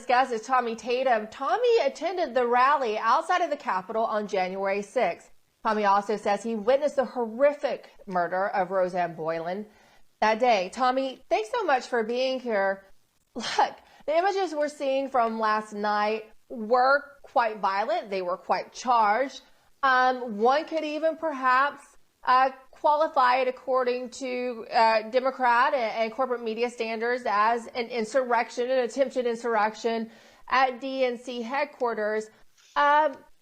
guest is Tommy Tatum. Tommy attended the rally outside of the Capitol on January 6th. Tommy also says he witnessed the horrific murder of Rosanne Boyland that day. Tommy, thanks so much for being here. Look, the images we're seeing from last night were quite violent. They were quite charged. One could even perhaps qualify it according to Democrat and corporate media standards as an insurrection, an attempted insurrection at DNC headquarters.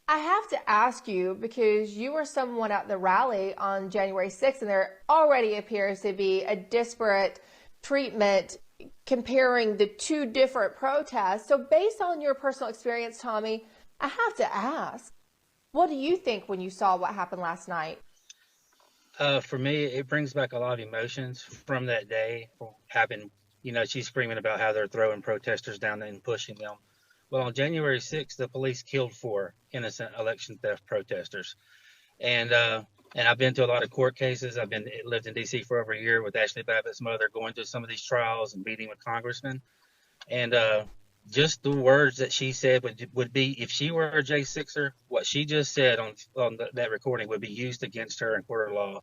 I have to ask you, because you were someone at the rally on January 6th, and there already appears to be a disparate treatment comparing the two different protests. So based on your personal experience, Tommy, I have to ask, what do you think when you saw what happened last night? For me, it brings back a lot of emotions from that day. Having, she's screaming about how they're throwing protesters down and pushing them. Well, on January 6th, the police killed 4 innocent election theft protesters. And I've been to a lot of court cases. Lived in D.C. for over a year with Ashley Babbitt's mother, going through some of these trials and meeting with congressmen. And just the words that she said would be, if she were a J6er, what she just said on that recording would be used against her in court of law.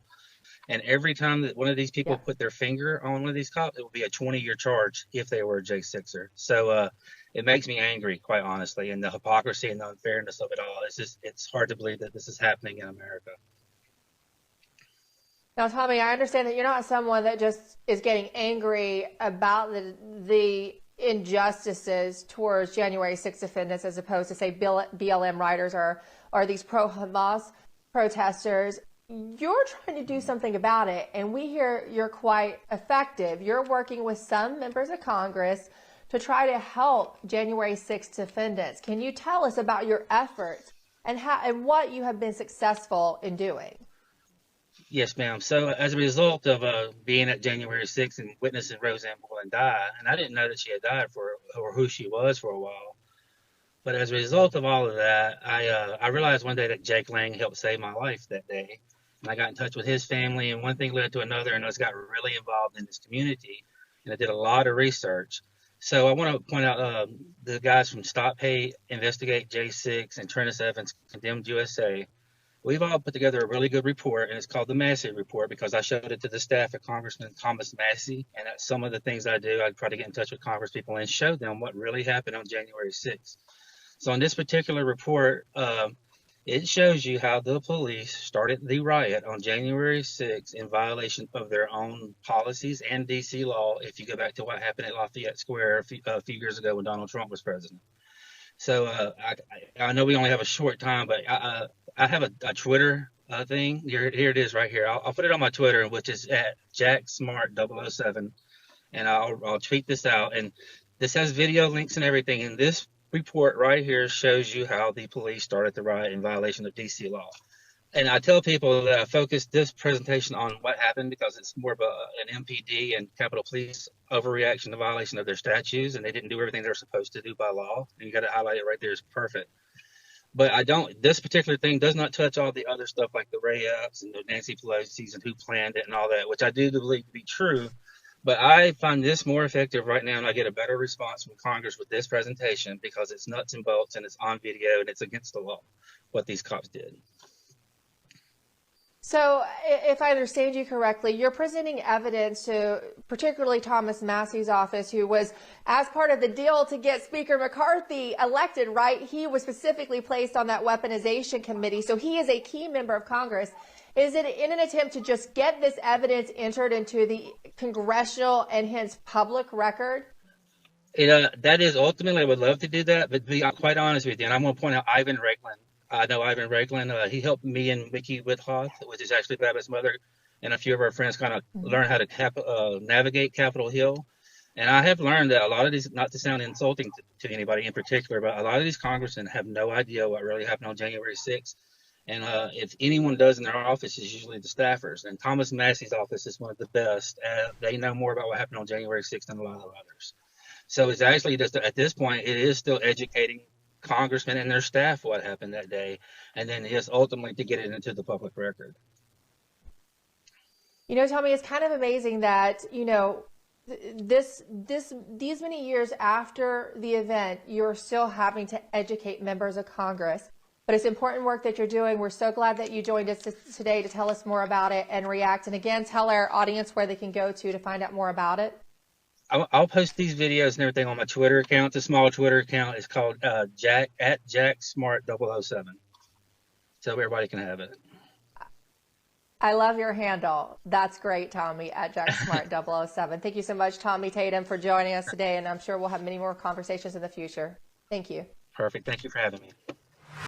And every time that one of these people put their finger on one of these cops, it would be a 20-year charge if they were a J6er. So it makes me angry, quite honestly, and the hypocrisy and the unfairness of it all. It's hard to believe that this is happening in America. Now, Tommy, I understand that you're not someone that just is getting angry about the injustices towards January 6th defendants, as opposed to, say, BLM riders or these pro-Hamas protesters. You're trying to do something about it, and we hear you're quite effective. You're working with some members of Congress to try to help January 6th defendants. Can you tell us about your efforts and what you have been successful in doing? Yes, ma'am. So as a result of being at January 6th and witnessing Rosanne Boyland die, and I didn't know that she had died or who she was for a while, but as a result of all of that, I realized one day that Jake Lang helped save my life that day. And I got in touch with his family, and one thing led to another, and I got really involved in this community, and I did a lot of research. So I want to point out the guys from Stop Hate, Investigate J6, and Trennis Evans Condemned USA. We've all put together a really good report, and it's called the Massey Report, because I showed it to the staff of Congressman Thomas Massey, and that's some of the things I do. I try to get in touch with Congress people and show them what really happened on January 6th. So in this particular report, it shows you how the police started the riot on January 6th in violation of their own policies and D.C. law, if you go back to what happened at Lafayette Square a few years ago when Donald Trump was president. So I know we only have a short time, but I have a Twitter thing. Here it is right here. I'll put it on my Twitter, which is at JackSmart007, and I'll tweet this out. And this has video links and everything. And this report right here shows you how the police started the riot in violation of D.C. law. And I tell people that I focus this presentation on what happened because it's more of an MPD and Capitol Police overreaction to violation of their statutes, and they didn't do everything they're supposed to do by law. And you got to highlight it right there. It's perfect. But this particular thing does not touch all the other stuff like the Ray Epps and the Nancy Pelosi's and who planned it and all that, which I do believe to be true. But I find this more effective right now, and I get a better response from Congress with this presentation because it's nuts and bolts and it's on video and it's against the law, what these cops did. So if I understand you correctly, you're presenting evidence to particularly Thomas Massey's office, who was, as part of the deal to get Speaker McCarthy elected, right? He was specifically placed on that weaponization committee. So he is a key member of Congress. Is it in an attempt to just get this evidence entered into the congressional and hence public record? That is ultimately, I would love to do that, but to be quite honest with you, and I'm going to point out Ivan Raiklin. I know Ivan Raiklin. He helped me and Mickey Withoth, which is actually Babbitt's mother, and a few of our friends kind of learn how to navigate Capitol Hill. And I have learned that a lot of these, not to sound insulting to anybody in particular, but a lot of these congressmen have no idea what really happened on January 6th. And if anyone does in their office, it's usually the staffers. And Thomas Massey's office is one of the best. They know more about what happened on January 6th than a lot of others. So it's actually just, at this point, it is still educating congressmen and their staff what happened that day, and then just ultimately to get it into the public record. You know, Tommy, it's kind of amazing that, these many years after the event, you're still having to educate members of Congress. But it's important work that you're doing. We're so glad that you joined us today to tell us more about it and react. And again, tell our audience where they can go to find out more about it. I'll post these videos and everything on my Twitter account. It's a small Twitter account. It's called JackSmart007. So everybody can have it. I love your handle. That's great, Tommy, at JackSmart007. Thank you so much, Tommy Tatum, for joining us today. And I'm sure we'll have many more conversations in the future. Thank you. Perfect. Thank you for having me.